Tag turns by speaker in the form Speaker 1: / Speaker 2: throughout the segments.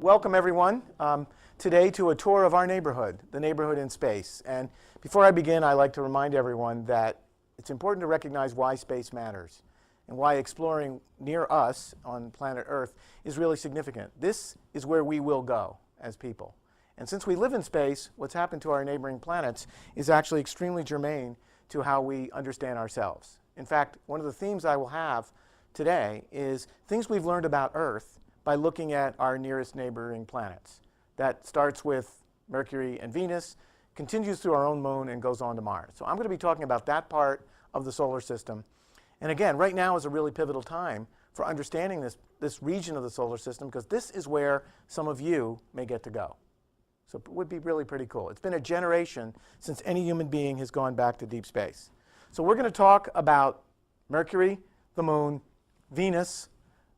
Speaker 1: welcome everyone today to a tour of our neighborhood, the neighborhood in space. And before I begin, I'd like to remind everyone that it's important to recognize why space matters and why exploring near us on planet Earth is really significant. This is where we will go as people. And since we live in space, what's happened to our neighboring planets is actually extremely germane to how we understand ourselves. In fact, one of the themes I will have today is things we've learned about Earth by looking at our nearest neighboring planets. That starts with Mercury and Venus, continues through our own moon, and goes on to Mars. So I'm going to be talking about that part of the solar system. And again, right now is a really pivotal time for understanding this region of the solar system, because this is where some of you may get to go. So it would be really pretty cool. It's been a generation since any human being has gone back to deep space. So we're going to talk about Mercury, the moon, Venus,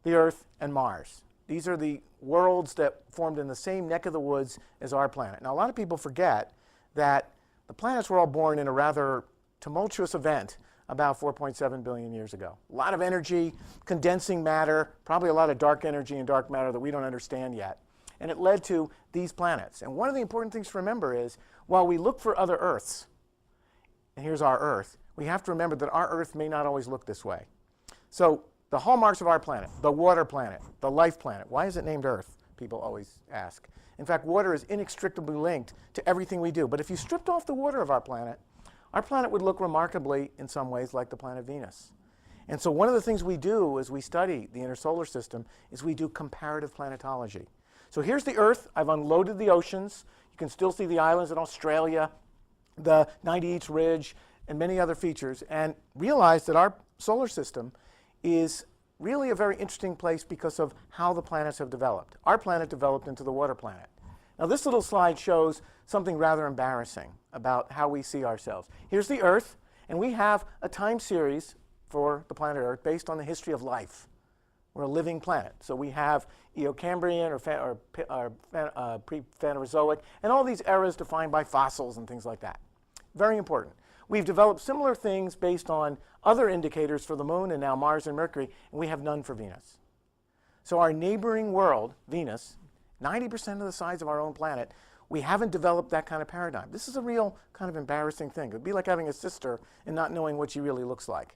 Speaker 1: the Earth, and Mars. These are the worlds that formed in the same neck of the woods as our planet. Now, a lot of people forget that the planets were all born in a rather tumultuous event about 4.7 billion years ago. A lot of energy, condensing matter, probably a lot of dark energy and dark matter that we don't understand yet. And it led to these planets. And one of the important things to remember is, while we look for other Earths, and here's our Earth, we have to remember that our Earth may not always look this way. So the hallmarks of our planet, the water planet, the life planet. Why is it named Earth? People always ask. In fact, water is inextricably linked to everything we do. But if you stripped off the water of our planet would look remarkably, in some ways, like the planet Venus. And so one of the things we do as we study the inner solar system is we do comparative planetology. So here's the Earth. I've unloaded the oceans. You can still see the islands in Australia, the 90 East Ridge, and many other features. And realize that our solar system is really a very interesting place because of how the planets have developed. Our planet developed into the water planet. Now, this little slide shows something rather embarrassing about how we see ourselves. Here's the Earth, and we have a time series for the planet Earth based on the history of life. We're a living planet. So we have Eocambrian or pre-Phanerozoic, and all these eras defined by fossils and things like that. Very important. We've developed similar things based on other indicators for the moon and now Mars and Mercury, and we have none for Venus. So our neighboring world, Venus, 90% of the size of our own planet, we haven't developed that kind of paradigm. This is a real kind of embarrassing thing. It would be like having a sister and not knowing what she really looks like.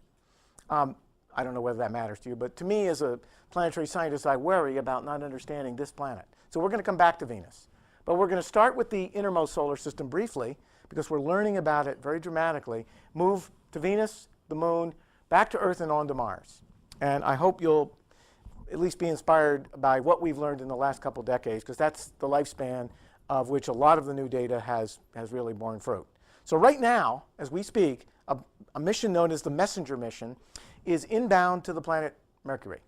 Speaker 1: I don't know whether that matters to you, but to me as a planetary scientist, I worry about not understanding this planet. So we're going to come back to Venus. But we're going to start with the innermost solar system briefly, because we're learning about it very dramatically, move to Venus, the moon, back to Earth, and on to Mars. And I hope you'll at least be inspired by what we've learned in the last couple decades, because that's the lifespan of which a lot of the new data has really borne fruit. So right now, as we speak, a mission known as the Messenger mission is inbound to the planet Mercury.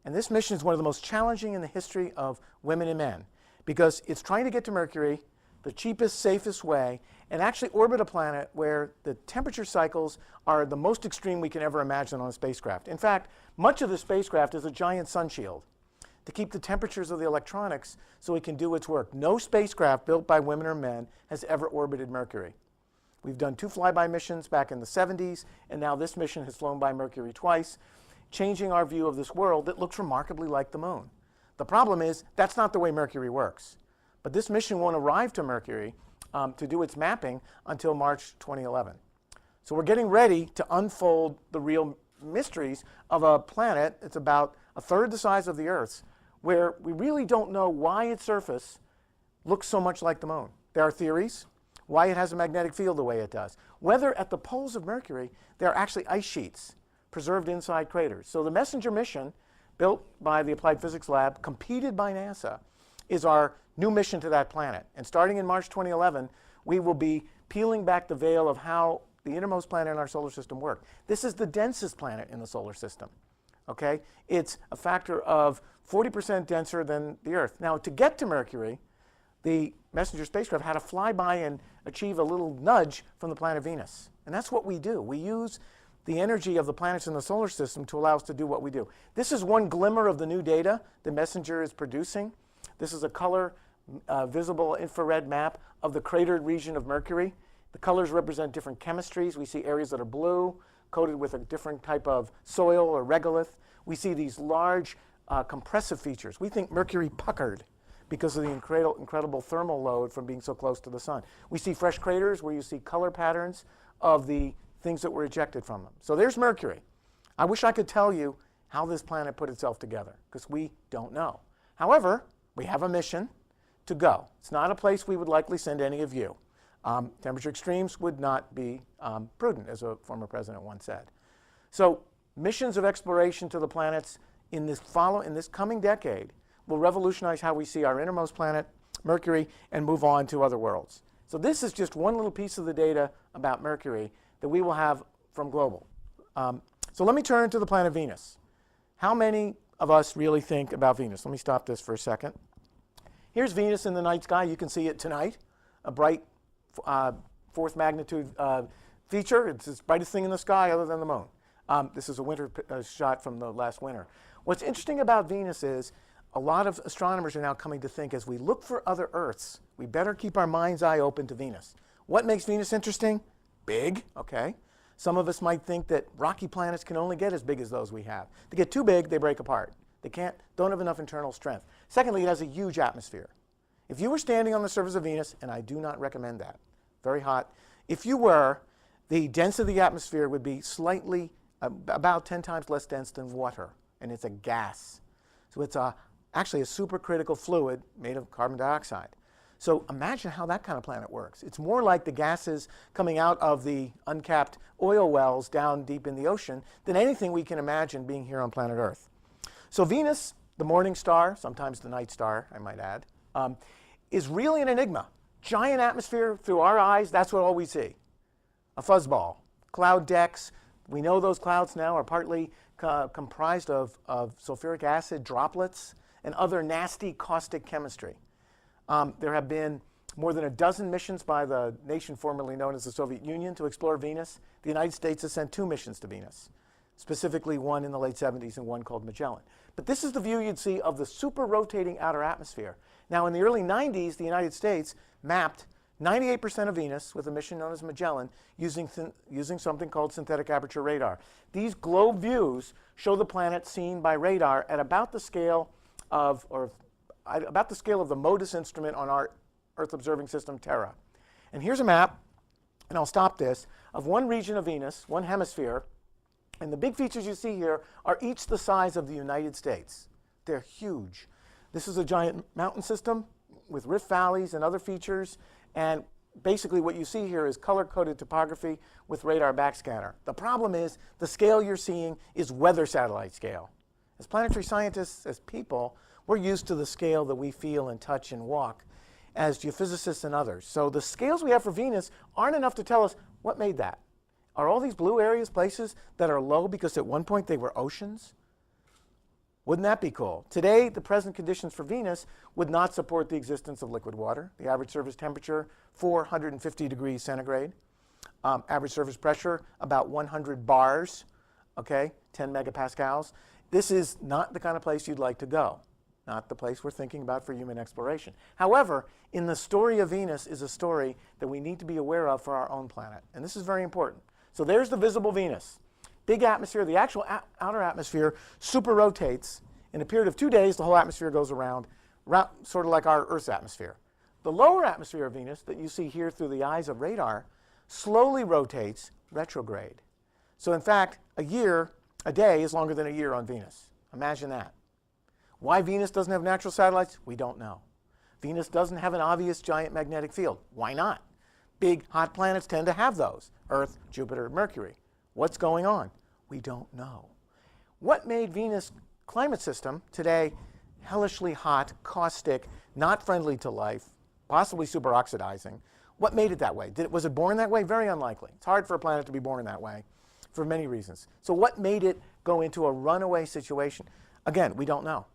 Speaker 1: And this mission is one of the most challenging in the history of women and men, because it's trying to get to Mercury the cheapest, safest way, and actually orbit a planet where the temperature cycles are the most extreme we can ever imagine on a spacecraft. In fact, much of the spacecraft is a giant sun shield to keep the temperatures of the electronics so it can do its work. No spacecraft built by women or men has ever orbited Mercury. We've done 2 flyby missions back in the 70s, and now this mission has flown by Mercury twice, changing our view of this world that looks remarkably like the moon. The problem is, that's not the way Mercury works. But this mission won't arrive to Mercury to do its mapping until March 2011. So we're getting ready to unfold the real mysteries of a planet that's about a third the size of the Earth's, where we really don't know why its surface looks so much like the moon. There are theories why it has a magnetic field the way it does. Whether at the poles of Mercury, there are actually ice sheets preserved inside craters. So the Messenger mission, built by the Applied Physics Lab, competed by NASA, is our new mission to that planet. And starting in March 2011, we will be peeling back the veil of how the innermost planet in our solar system works. This is the densest planet in the solar system. Okay? It's a factor of 40% denser than the Earth. Now, to get to Mercury, the Messenger spacecraft had to fly by and achieve a little nudge from the planet Venus. And that's what we do. We use the energy of the planets in the solar system to allow us to do what we do. This is one glimmer of the new data the Messenger is producing. This is a color visible infrared map of the cratered region of Mercury. The colors represent different chemistries. We see areas that are blue, coated with a different type of soil or regolith. We see these large compressive features. We think Mercury puckered because of the incredible thermal load from being so close to the sun. We see fresh craters where you see color patterns of the things that were ejected from them. So there's Mercury. I wish I could tell you how this planet put itself together, because we don't know. However, we have a mission to go. It's not a place we would likely send any of you. Temperature extremes would not be prudent, as a former president once said. So missions of exploration to the planets in this coming decade will revolutionize how we see our innermost planet, Mercury, and move on to other worlds. So this is just one little piece of the data about Mercury that we will have from global. So let me turn to the planet Venus. How many of us really think about Venus? Let me stop this for a second. Here's Venus in the night sky. You can see it tonight, a bright fourth magnitude feature. It's the brightest thing in the sky other than the moon. This is a winter shot from the last winter. What's interesting about Venus is a lot of astronomers are now coming to think, as we look for other Earths, we better keep our mind's eye open to Venus. What makes Venus interesting? Big, okay. Some of us might think that rocky planets can only get as big as those we have. They get too big, they break apart. They don't have enough internal strength. Secondly, it has a huge atmosphere. If you were standing on the surface of Venus, and I do not recommend that, very hot, if you were, the density of the atmosphere would be slightly, about 10 times less dense than water, and it's a gas. So it's actually a supercritical fluid made of carbon dioxide. So imagine how that kind of planet works. It's more like the gases coming out of the uncapped oil wells down deep in the ocean than anything we can imagine being here on planet Earth. So Venus, the morning star, sometimes the night star, I might add, is really an enigma. Giant atmosphere through our eyes, that's what all we see. A fuzzball. Cloud decks, we know those clouds now are partly comprised of sulfuric acid droplets and other nasty caustic chemistry. There have been more than a dozen missions by the nation formerly known as the Soviet Union to explore Venus. The United States has sent 2 missions to Venus, specifically one in the late 70s and one called Magellan. But this is the view you'd see of the super rotating outer atmosphere. Now, in the early 90s, the United States mapped 98% of Venus with a mission known as Magellan using something called synthetic aperture radar. These globe views show the planet seen by radar at about the scale of, the MODIS instrument on our Earth observing system, Terra. And here's a map, and I'll stop this, of one region of Venus, one hemisphere, and the big features you see here are each the size of the United States. They're huge. This is a giant mountain system with rift valleys and other features, and basically what you see here is color-coded topography with radar backscatter. The problem is the scale you're seeing is weather satellite scale. As planetary scientists, as people, we're used to the scale that we feel and touch and walk as geophysicists and others. So the scales we have for Venus aren't enough to tell us what made that. Are all these blue areas places that are low because at one point they were oceans? Wouldn't that be cool? Today, the present conditions for Venus would not support the existence of liquid water. The average surface temperature, 450 degrees centigrade. Average surface pressure, about 100 bars, okay, 10 megapascals. This is not the kind of place you'd like to go. Not the place we're thinking about for human exploration. However, in the story of Venus is a story that we need to be aware of for our own planet. And this is very important. So there's the visible Venus. Big atmosphere. The actual outer atmosphere super rotates. In a period of 2 days, the whole atmosphere goes around, sort of like our Earth's atmosphere. The lower atmosphere of Venus that you see here through the eyes of radar slowly rotates retrograde. So in fact, a day is longer than a year on Venus. Imagine that. Why Venus doesn't have natural satellites? We don't know. Venus doesn't have an obvious giant magnetic field. Why not? Big, hot planets tend to have those. Earth, Jupiter, Mercury. What's going on? We don't know. What made Venus' climate system today hellishly hot, caustic, not friendly to life, possibly superoxidizing? What made it that way? Was it born that way? Very unlikely. It's hard for a planet to be born that way for many reasons. So what made it go into a runaway situation? Again, we don't know.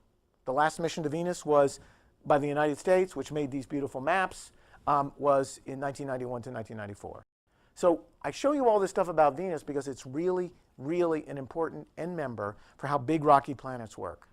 Speaker 1: The last mission to Venus was by the United States, which made these beautiful maps, was in 1991 to 1994. So I show you all this stuff about Venus because it's really, really an important end member for how big rocky planets work.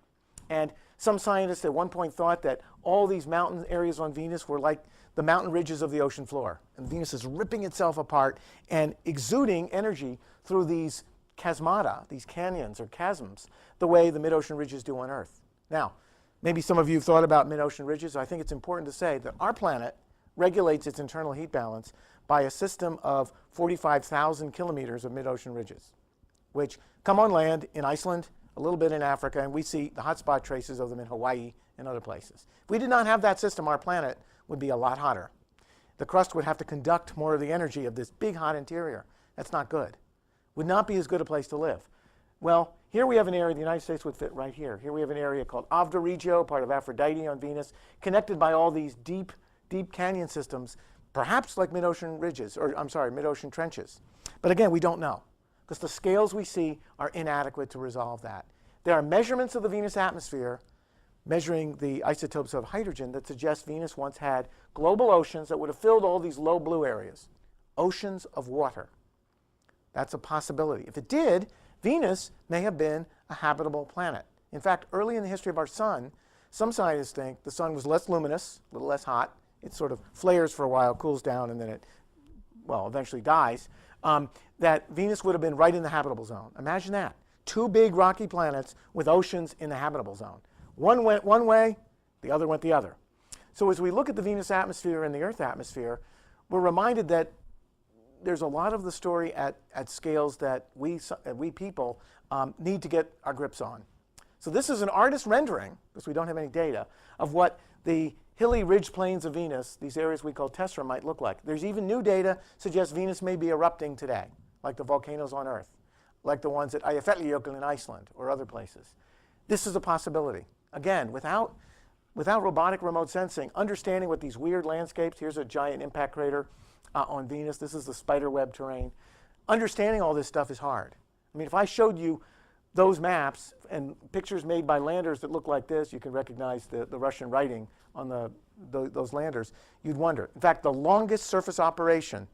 Speaker 1: And some scientists at one point thought that all these mountain areas on Venus were like the mountain ridges of the ocean floor. And Venus is ripping itself apart and exuding energy through these chasmata, these canyons or chasms, the way the mid-ocean ridges do on Earth. Now, Maybe some of you have thought about mid-ocean ridges. I think it's important to say that our planet regulates its internal heat balance by a system of 45,000 kilometers of mid-ocean ridges, which come on land in Iceland, a little bit in Africa, and we see the hotspot traces of them in Hawaii and other places. If we did not have that system, our planet would be a lot hotter. The crust would have to conduct more of the energy of this big hot interior. That's not good. Would not be as good a place to live. Well, here we have an area, the United States would fit right here. Here we have an area called Avda Regio, part of Aphrodite on Venus, connected by all these deep canyon systems, perhaps like mid-ocean ridges, or I'm sorry, mid-ocean trenches. But again, we don't know, because the scales we see are inadequate to resolve that. There are measurements of the Venus atmosphere measuring the isotopes of hydrogen that suggest Venus once had global oceans that would have filled all these low blue areas, oceans of water. That's a possibility. If it did, Venus may have been a habitable planet. In fact, early in the history of our sun, some scientists think the sun was less luminous, a little less hot. It sort of flares for a while, cools down, and then it, well, eventually dies. That Venus would have been right in the habitable zone. Imagine that. Two big rocky planets with oceans in the habitable zone. One went one way, the other went the other. So as we look at the Venus atmosphere and the Earth atmosphere, we're reminded that there's a lot of the story at scales that we people need to get our grips on. So this is an artist rendering, because we don't have any data, of what the hilly ridge plains of Venus, these areas we call tessera, might look like. There's even new data suggests Venus may be erupting today, like the volcanoes on Earth, like the ones at Eyjafjallajökull in Iceland or other places. This is a possibility. Again, without robotic remote sensing, understanding what these weird landscapes, here's a giant impact crater on Venus, this is the spiderweb terrain. Understanding all this stuff is hard. I mean, if I showed you those maps and pictures made by landers that look like this, you can recognize the Russian writing on those landers, you'd wonder. In fact, the longest surface operation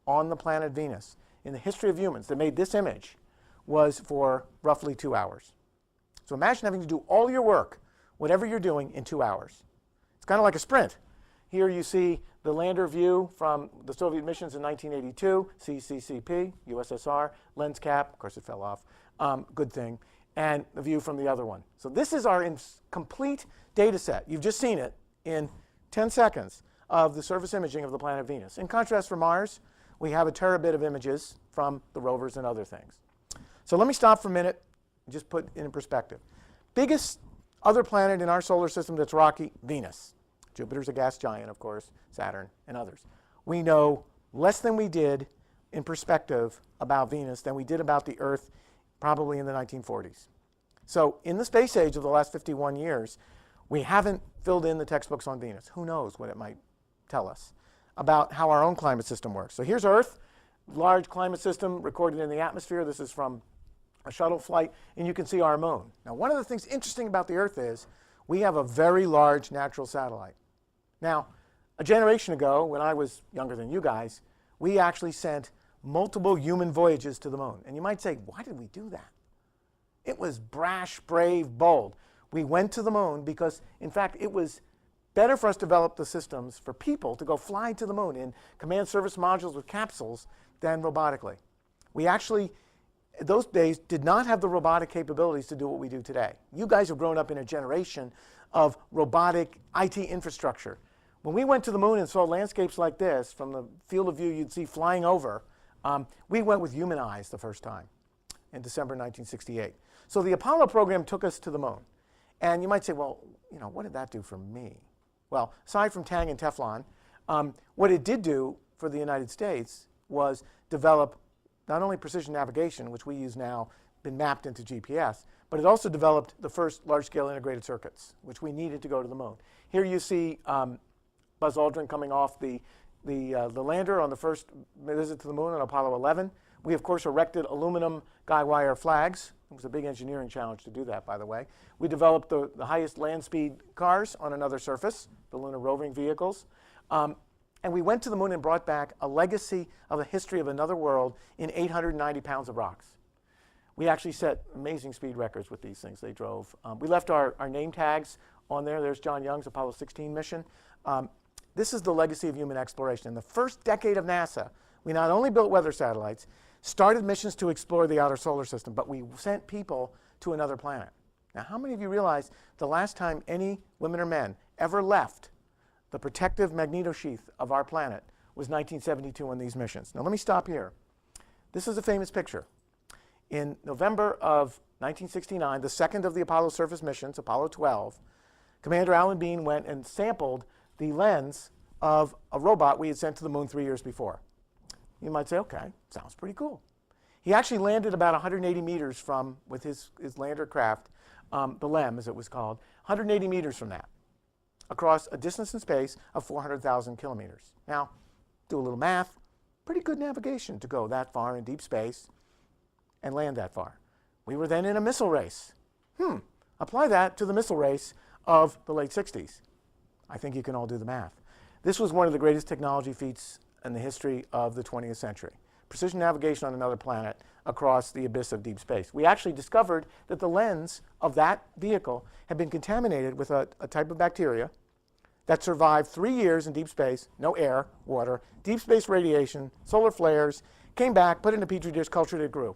Speaker 1: on the planet Venus in the history of humans that made this image was for roughly 2 hours. So imagine having to do all your work, whatever you're doing, in 2 hours. It's kind of like a sprint. Here you see the lander view from the Soviet missions in 1982, CCCP, USSR, lens cap, of course it fell off, good thing, and the view from the other one. So this is our complete data set. You've just seen it in 10 seconds of the surface imaging of the planet Venus. In contrast, for Mars, we have a terabit of images from the rovers and other things. So let me stop for a minute and just put it in perspective. Biggest other planet in our solar system that's rocky, Venus. Jupiter's a gas giant, of course, Saturn, and others. We know less than we did in perspective about Venus than we did about the Earth probably in the 1940s. So in the space age of the last 51 years, we haven't filled in the textbooks on Venus. Who knows what it might tell us about how our own climate system works. So here's Earth, large climate system recorded in the atmosphere. This is from a shuttle flight, and you can see our moon. Now, one of the things interesting about the Earth is we have a very large natural satellite. Now, a generation ago, when I was younger than you guys, we actually sent multiple human voyages to the moon. And you might say, why did we do that? It was brash, brave, bold. We went to the moon because, in fact, it was better for us to develop the systems for people to go fly to the moon in command service modules with capsules than robotically. We actually, those days, did not have the robotic capabilities to do what we do today. You guys have grown up in a generation of robotic IT infrastructure. When we went to the moon and saw landscapes like this from the field of view you'd see flying over, we went with human eyes the first time in December 1968. So the Apollo program took us to the moon. And you might say, well, you know, what did that do for me? Well, aside from Tang and Teflon, what it did do for the United States was develop not only precision navigation, which we use now, been mapped into GPS, but it also developed the first large-scale integrated circuits, which we needed to go to the moon. Here you see Buzz Aldrin coming off the lander on the first visit to the moon on Apollo 11. We, of course, erected aluminum guy wire flags. It was a big engineering challenge to do that, by the way. We developed the highest land speed cars on another surface, the lunar roving vehicles. And we went to the moon and brought back a legacy of a history of another world in 890 pounds of rocks. We actually set amazing speed records with these things they drove. We left our name tags on there. There's John Young's Apollo 16 mission. This is the legacy of human exploration. In the first decade of NASA, we not only built weather satellites, started missions to explore the outer solar system, but we sent people to another planet. Now, how many of you realize the last time any women or men ever left the protective magnetosheath of our planet was 1972 on these missions? Now, let me stop here. This is a famous picture. In November of 1969, the second of the Apollo surface missions, Apollo 12, Commander Alan Bean went and sampled the lens of a robot we had sent to the moon 3 years before. You might say, okay, sounds pretty cool. He actually landed about 180 meters from, with his lander craft, the LEM as it was called, 180 meters from that, across a distance in space of 400,000 kilometers. Now, do a little math, pretty good navigation to go that far in deep space and land that far. We were then in a missile race. Apply that to the missile race of the late 60s. I think you can all do the math. This was one of the greatest technology feats in the history of the 20th century. Precision navigation on another planet across the abyss of deep space. We actually discovered that the lens of that vehicle had been contaminated with a type of bacteria that survived 3 years in deep space, no air, water, deep space radiation, solar flares, came back, put it in a petri dish, cultured it, grew.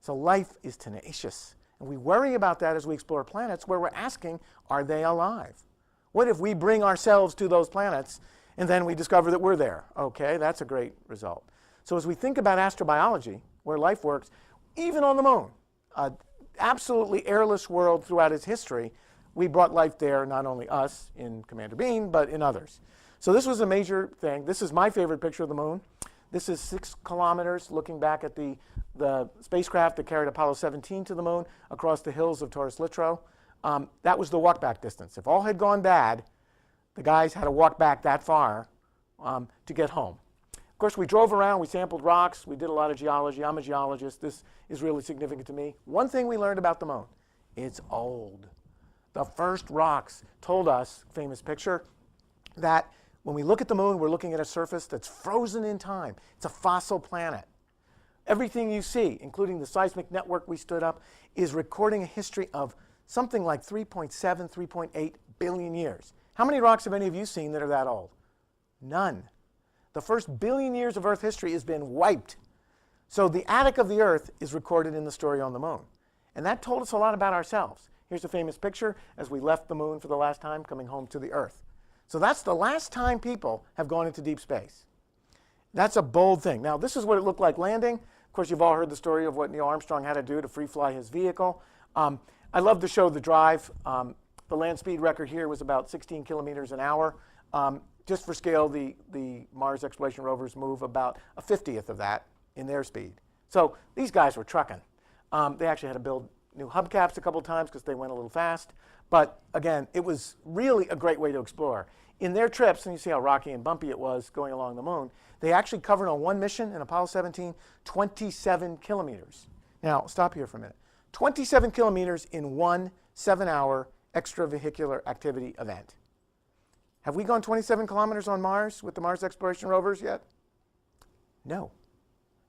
Speaker 1: So life is tenacious. And we worry about that as we explore planets where we're asking, are they alive? What if we bring ourselves to those planets and then we discover that we're there? Okay, that's a great result. So as we think about astrobiology, where life works, even on the moon, an absolutely airless world throughout its history, we brought life there, not only us in Commander Bean, but in others. So this was a major thing. This is my favorite picture of the moon. This is 6 kilometers looking back at the spacecraft that carried Apollo 17 to the moon across the hills of Taurus Littrow. That was the walk-back distance. If all had gone bad, the guys had to walk back that far to get home. Of course, we drove around, we sampled rocks, we did a lot of geology. I'm a geologist. This is really significant to me. One thing we learned about the moon, it's old. The first rocks told us, famous picture, that when we look at the moon, we're looking at a surface that's frozen in time. It's a fossil planet. Everything you see, including the seismic network we stood up, is recording a history of something like 3.7, 3.8 billion years. How many rocks have any of you seen that are that old? None. The first billion years of Earth history has been wiped. So the attic of the Earth is recorded in the story on the moon. And that told us a lot about ourselves. Here's a famous picture as we left the moon for the last time, coming home to the Earth. So that's the last time people have gone into deep space. That's a bold thing. Now, this is what it looked like landing. Of course, you've all heard the story of what Neil Armstrong had to do to free fly his vehicle. I love to show the drive. The land speed record here was about 16 kilometers an hour. Just for scale, the Mars exploration rovers move about a 50th of that in their speed. So these guys were trucking. They actually had to build new hubcaps a couple times because they went a little fast. But again, it was really a great way to explore. In their trips, and you see how rocky and bumpy it was going along the moon, they actually covered on one mission in Apollo 17, 27 kilometers. Now, stop here for a minute. 27 kilometers in one 7-hour extravehicular activity event. Have we gone 27 kilometers on Mars with the Mars exploration rovers yet? No.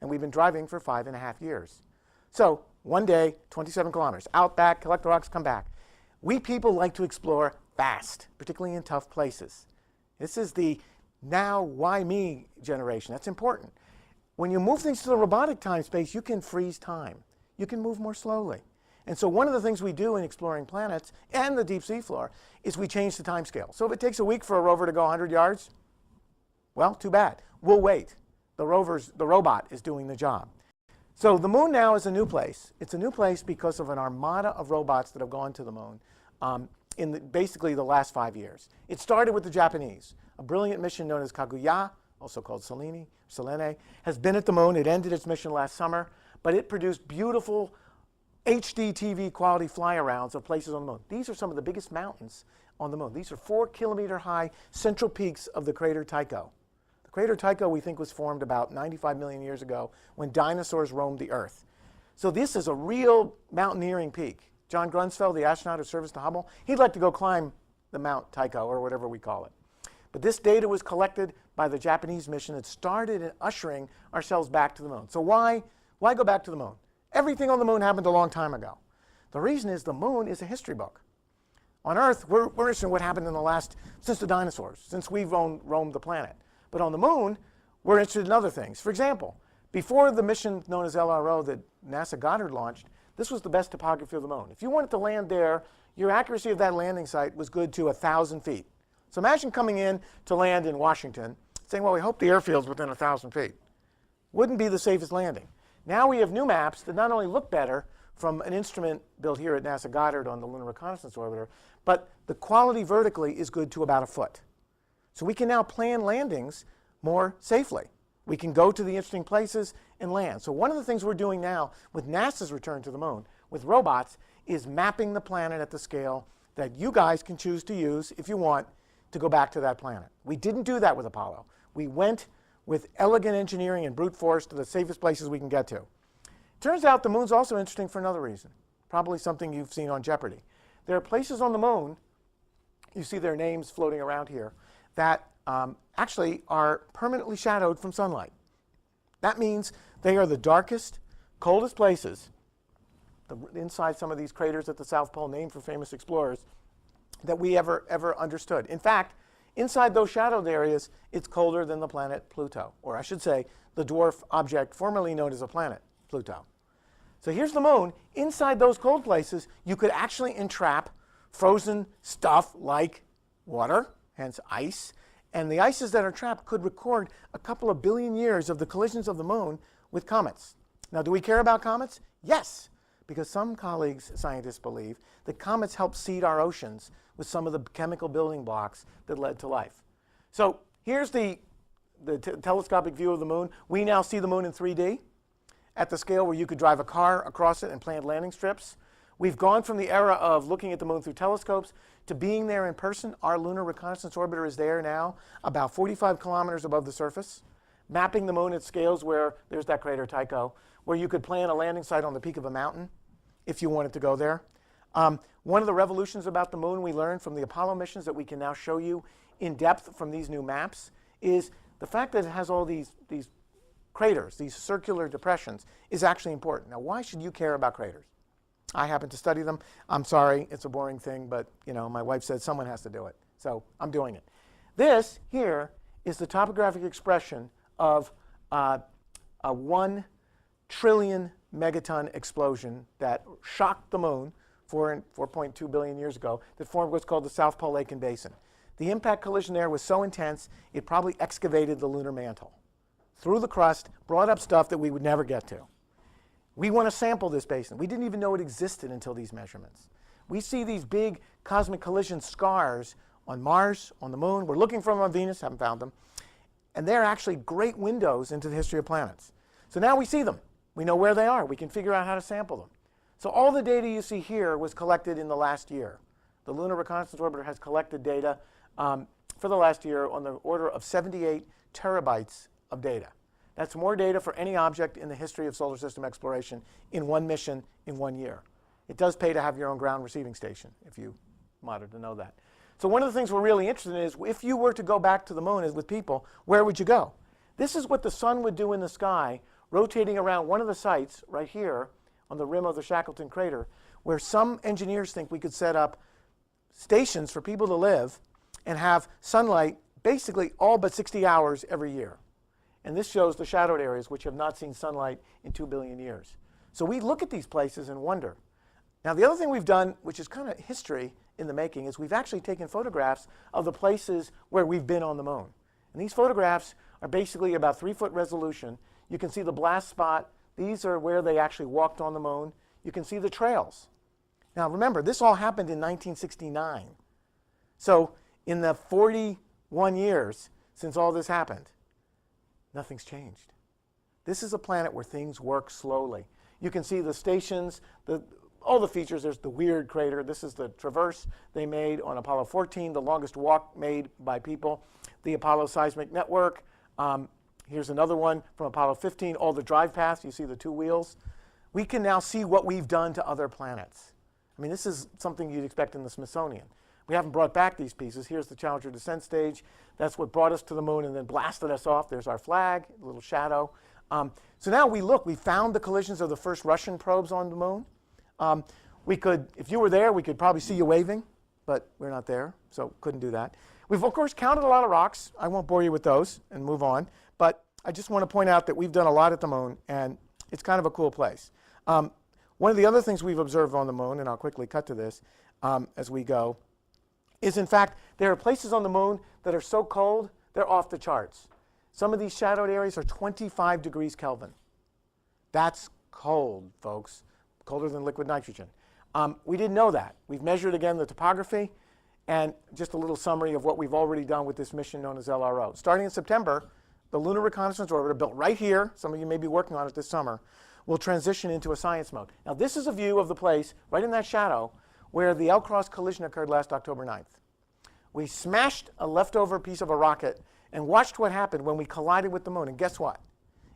Speaker 1: And we've been driving for 5.5 years. So, one day, 27 kilometers. Out, back, collect the rocks, come back. We people like to explore fast, particularly in tough places. This is the now, why me generation. That's important. When you move things to the robotic time space, you can freeze time. You can move more slowly. And so one of the things we do in exploring planets and the deep sea floor is we change the time scale. So if it takes a week for a rover to go 100 yards, well, too bad. We'll wait. The robot is doing the job. So the moon now is a new place. It's a new place because of an armada of robots that have gone to the moon in basically the last 5 years. It started with the Japanese. A brilliant mission known as Kaguya, also called Selene, has been at the moon. It ended its mission last summer, but it produced beautiful HD TV quality fly-arounds of places on the moon. These are some of the biggest mountains on the moon. These are 4-kilometer high central peaks of the crater Tycho. The crater Tycho, we think, was formed about 95 million years ago when dinosaurs roamed the Earth. So this is a real mountaineering peak. John Grunsfeld, the astronaut who served to Hubble, he'd like to go climb the Mount Tycho, or whatever we call it. But this data was collected by the Japanese mission that started in ushering ourselves back to the moon. So why go back to the moon? Everything on the moon happened a long time ago. The reason is the moon is a history book. On Earth, we're interested in what happened since the dinosaurs, since we've roamed the planet. But on the moon, we're interested in other things. For example, before the mission known as LRO that NASA Goddard launched, this was the best topography of the moon. If you wanted to land there, your accuracy of that landing site was good to 1,000 feet. So imagine coming in to land in Washington, saying, well, we hope the airfield's within 1,000 feet. Wouldn't be the safest landing. Now we have new maps that not only look better from an instrument built here at NASA Goddard on the Lunar Reconnaissance Orbiter, but the quality vertically is good to about a foot. So we can now plan landings more safely. We can go to the interesting places and land. So one of the things we're doing now with NASA's return to the moon with robots is mapping the planet at the scale that you guys can choose to use if you want to go back to that planet. We didn't do that with Apollo. We went with elegant engineering and brute force to the safest places we can get to. Turns out the moon's also interesting for another reason, probably something you've seen on Jeopardy. There are places on the moon, you see their names floating around here, that actually are permanently shadowed from sunlight. That means they are the darkest, coldest places, inside some of these craters at the South Pole named for famous explorers, that we ever understood. In fact, inside those shadowed areas, it's colder than the planet Pluto, or I should say, the dwarf object formerly known as a planet, Pluto. So here's the moon. Inside those cold places, you could actually entrap frozen stuff like water, hence ice, and the ices that are trapped could record a couple of billion years of the collisions of the moon with comets. Now, do we care about comets? Yes, because some colleagues, scientists believe, that comets help seed our oceans with some of the chemical building blocks that led to life. So here's the telescopic view of the moon. We now see the moon in 3D at the scale where you could drive a car across it and plant landing strips. We've gone from the era of looking at the moon through telescopes to being there in person. Our Lunar Reconnaissance Orbiter is there now, about 45 kilometers above the surface, mapping the moon at scales where there's that crater Tycho, where you could plan a landing site on the peak of a mountain if you wanted to go there. One of the revolutions about the moon we learned from the Apollo missions that we can now show you in depth from these new maps is the fact that it has all these craters, these circular depressions, is actually important. Now, why should you care about craters? I happen to study them. I'm sorry, it's a boring thing, but my wife said someone has to do it, so I'm doing it. This here is the topographic expression of a 1 trillion megaton explosion that shocked the moon 4.2 billion years ago that formed what's called the South Pole Lake and Basin. The impact collision there was so intense, it probably excavated the lunar mantle through the crust, brought up stuff that we would never get to. We want to sample this basin. We didn't even know it existed until these measurements. We see these big cosmic collision scars on Mars, on the moon. We're looking for them on Venus, haven't found them. And they're actually great windows into the history of planets. So now we see them. We know where they are. We can figure out how to sample them. So all the data you see here was collected in the last year. The Lunar Reconnaissance Orbiter has collected data for the last year on the order of 78 terabytes of data. That's more data for any object in the history of solar system exploration in one mission in 1 year. It does pay to have your own ground receiving station, if you wanted to know that. So one of the things we're really interested in is if you were to go back to the moon with people, where would you go? This is what the sun would do in the sky, rotating around one of the sites right here on the rim of the Shackleton crater, where some engineers think we could set up stations for people to live and have sunlight basically all but 60 hours every year. And this shows the shadowed areas which have not seen sunlight in 2 billion years. So we look at these places and wonder. Now, the other thing we've done, which is kind of history in the making, is we've actually taken photographs of the places where we've been on the moon. And these photographs are basically about 3-foot resolution. You can see the blast spot. These are where they actually walked on the moon. You can see the trails. Now, remember, this all happened in 1969. So in the 41 years since all this happened, nothing's changed. This is a planet where things work slowly. You can see the stations, all the features. There's the weird crater. This is the traverse they made on Apollo 14, the longest walk made by people. The Apollo seismic network. Here's another one from Apollo 15, all the drive paths. You see the 2 wheels. We can now see what we've done to other planets. I mean, this is something you'd expect in the Smithsonian. We haven't brought back these pieces. Here's the Challenger descent stage. That's what brought us to the moon and then blasted us off. There's our flag, a little shadow. So now we look. We found the collisions of the first Russian probes on the moon. We could, if you were there, we could probably see you waving, but we're not there, so couldn't do that. We've, of course, counted a lot of rocks. I won't bore you with those and move on, but I just want to point out that we've done a lot at the moon, and it's kind of a cool place. One of the other things we've observed on the moon, and I'll quickly cut to this as we go, is in fact there are places on the moon that are so cold they're off the charts. Some of these shadowed areas are 25 degrees Kelvin. That's cold, folks, colder than liquid nitrogen. We didn't know that. We've measured again the topography, and just a little summary of what we've already done with this mission known as LRO. Starting in September, the Lunar Reconnaissance Orbiter, built right here, some of you may be working on it this summer, will transition into a science mode. Now this is a view of the place, right in that shadow, where the L-cross collision occurred last October 9th. We smashed a leftover piece of a rocket and watched what happened when we collided with the moon. And guess what?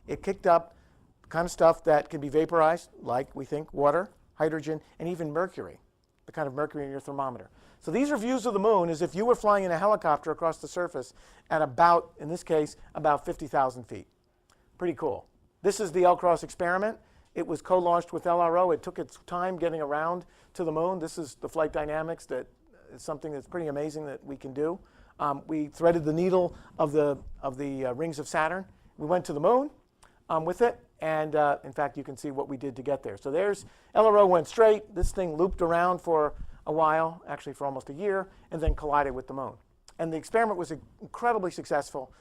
Speaker 1: It kicked up the kind of stuff that can be vaporized, like we think water, hydrogen, and even mercury, the kind of mercury in your thermometer. So these are views of the moon as if you were flying in a helicopter across the surface at about, in this case, about 50,000 feet. Pretty cool. This is the L-cross experiment. It was co-launched with LRO. It took its time getting around to the moon. This is the flight dynamics. That is something that's pretty amazing that we can do. We threaded the needle of the rings of Saturn. We went to the moon with it, and in fact, you can see what we did to get there. So there's LRO went straight. This thing looped around for a while, actually for almost a year, and then collided with the moon. And the experiment was incredibly successful.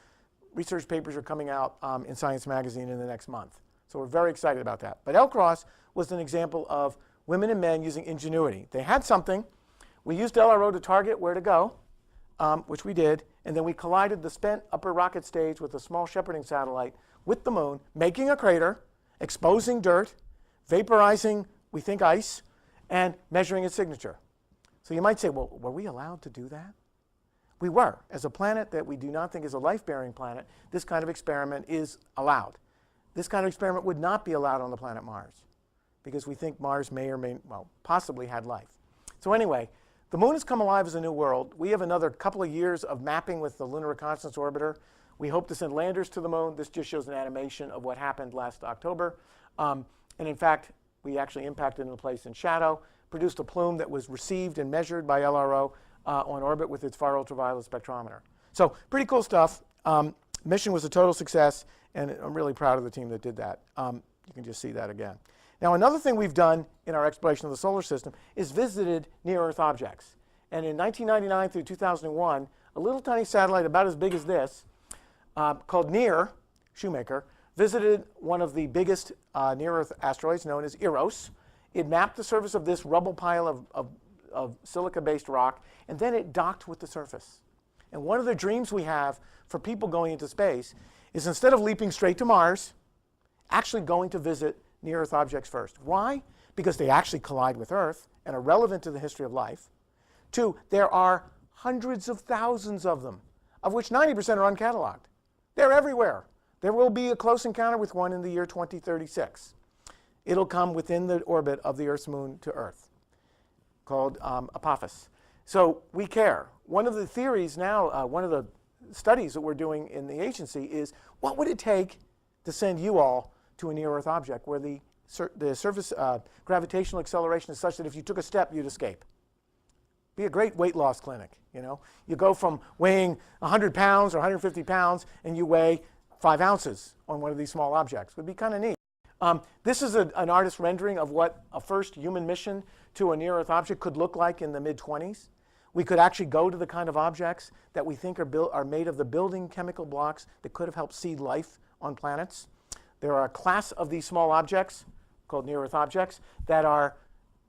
Speaker 1: Research papers are coming out in Science Magazine in the next month. So we're very excited about that. But L-cross was an example of women and men using ingenuity. They had something. We used LRO to target where to go, which we did, and then we collided the spent upper rocket stage with a small shepherding satellite with the moon, making a crater, exposing dirt, vaporizing, we think, ice, and measuring its signature. So you might say, well, were we allowed to do that? We were. As a planet that we do not think is a life-bearing planet, this kind of experiment is allowed. This kind of experiment would not be allowed on the planet Mars, because we think Mars may or may, well, possibly had life. So anyway, the moon has come alive as a new world. We have another couple of years of mapping with the Lunar Reconnaissance Orbiter. We hope to send landers to the moon. This just shows an animation of what happened last October. And in fact, we actually impacted in a place in shadow, produced a plume that was received and measured by LRO on orbit with its far ultraviolet spectrometer. So pretty cool stuff. Mission was a total success, and I'm really proud of the team that did that. You can just see that again. Now, another thing we've done in our exploration of the solar system is visited near-Earth objects. And in 1999 through 2001, a little tiny satellite about as big as this, called NEAR, Shoemaker, visited one of the biggest near-Earth asteroids known as Eros. It mapped the surface of this rubble pile of silica-based rock, and then it docked with the surface. And one of the dreams we have for people going into space is, instead of leaping straight to Mars, actually going to visit near-Earth objects first. Why? Because they actually collide with Earth and are relevant to the history of life. Two, there are hundreds of thousands of them, of which 90% are uncatalogued. They're everywhere. There will be a close encounter with one in the year 2036. It'll come within the orbit of the Earth's moon to Earth, called Apophis. So we care. One of the theories now, one of the studies that we're doing in the agency is, what would it take to send you all to a near-Earth object where the surface gravitational acceleration is such that if you took a step, you'd escape? Be a great weight loss clinic, you know. You go from weighing 100 pounds or 150 pounds, and you weigh 5 ounces on one of these small objects. It would be kind of neat. This is an artist's rendering of what a first human mission to a near-Earth object could look like in the mid-20s. We could actually go to the kind of objects that we think are made of the building chemical blocks that could have helped seed life on planets. There are a class of these small objects, called near-Earth objects, that are,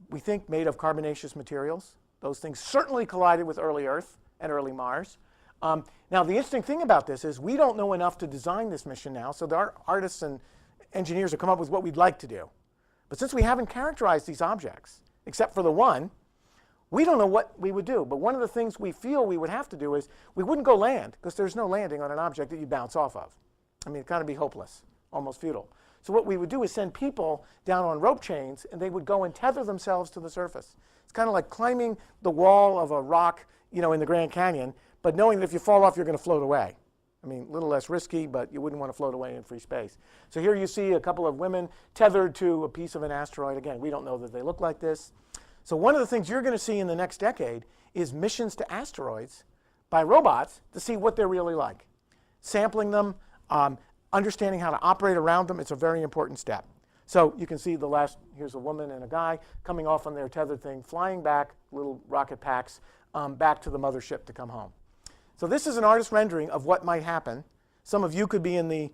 Speaker 1: we think, made of carbonaceous materials. Those things certainly collided with early Earth and early Mars. Now, the interesting thing about this is we don't know enough to design this mission now, so our artists and engineers have come up with what we'd like to do. But since we haven't characterized these objects, except for the one, we don't know what we would do. But one of the things we feel we would have to do is we wouldn't go land, because there's no landing on an object that you bounce off of. I mean, it'd kind of be hopeless, almost futile. So what we would do is send people down on rope chains, and they would go and tether themselves to the surface. It's kind of like climbing the wall of a rock, you know, in the Grand Canyon, but knowing that if you fall off, you're going to float away. I mean, a little less risky, but you wouldn't want to float away in free space. So here you see a couple of women tethered to a piece of an asteroid. Again, we don't know that they look like this. So one of the things you're going to see in the next decade is missions to asteroids by robots to see what they're really like. Sampling them, understanding how to operate around them, it's a very important step. So you can see the last, here's a woman and a guy coming off on their tethered thing, flying back, little rocket packs, back to the mothership to come home. So this is an artist rendering of what might happen. Some of you could be in the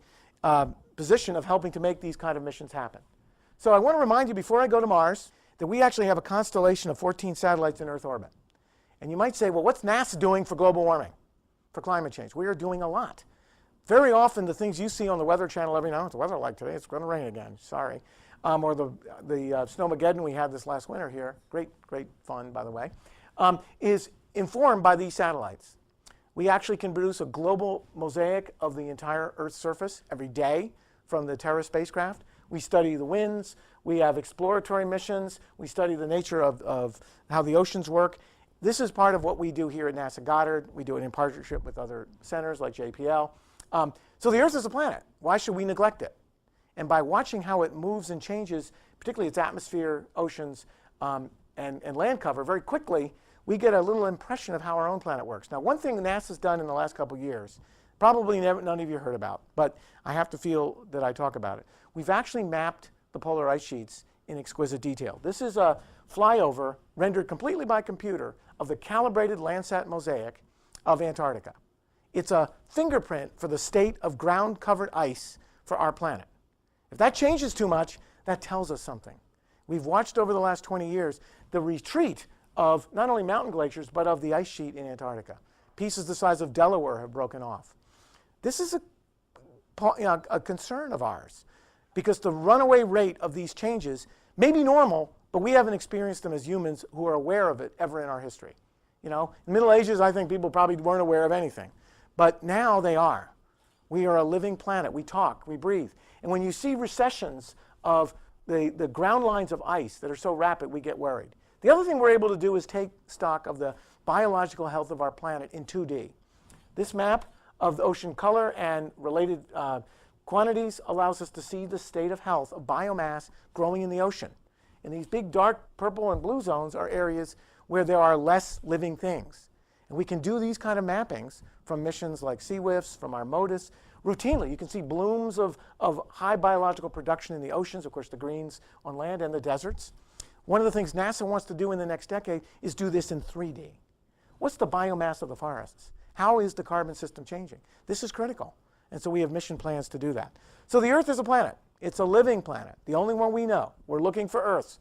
Speaker 1: position of helping to make these kind of missions happen. So I want to remind you before I go to Mars that we actually have a constellation of 14 satellites in Earth orbit. And you might say, well, what's NASA doing for global warming, for climate change? We are doing a lot. Very often the things you see on the Weather Channel every now, what's the weather like today? It's going to rain again, sorry. Or the Snowmageddon we had this last winter here, great fun by the way, is informed by these satellites. We actually can produce a global mosaic of the entire Earth's surface every day from the Terra spacecraft. We study the winds, we have exploratory missions, we study the nature of how the oceans work. This is part of what we do here at NASA Goddard. We do it in partnership with other centers like JPL. So the Earth is a planet. Why should we neglect it? And by watching how it moves and changes, particularly its atmosphere, oceans, and land cover, very quickly, we get a little impression of how our own planet works. Now, one thing NASA's done in the last couple of years, probably none of you heard about, but I have to feel that I talk about it. We've actually mapped the polar ice sheets in exquisite detail. This is a flyover rendered completely by computer of the calibrated Landsat mosaic of Antarctica. It's a fingerprint for the state of ground-covered ice for our planet. If that changes too much, that tells us something. We've watched over the last 20 years the retreat of not only mountain glaciers, but of the ice sheet in Antarctica. Pieces the size of Delaware have broken off. This is a concern of ours, because the runaway rate of these changes may be normal, but we haven't experienced them as humans who are aware of it ever in our history. In the Middle Ages, I think people probably weren't aware of anything. But now they are. We are a living planet. We talk, we breathe. And when you see recessions of the ground lines of ice that are so rapid, we get worried. The other thing we're able to do is take stock of the biological health of our planet in 2D. This map of the ocean color and related quantities allows us to see the state of health of biomass growing in the ocean. And these big dark purple and blue zones are areas where there are less living things. And we can do these kind of mappings from missions like CWIFS, from our MODIS, routinely. You can see blooms of high biological production in the oceans, of course the greens on land, and the deserts. One of the things NASA wants to do in the next decade is do this in 3D. What's the biomass of the forests? How is the carbon system changing? This is critical. And so we have mission plans to do that. So the Earth is a planet. It's a living planet, the only one we know. We're looking for Earths.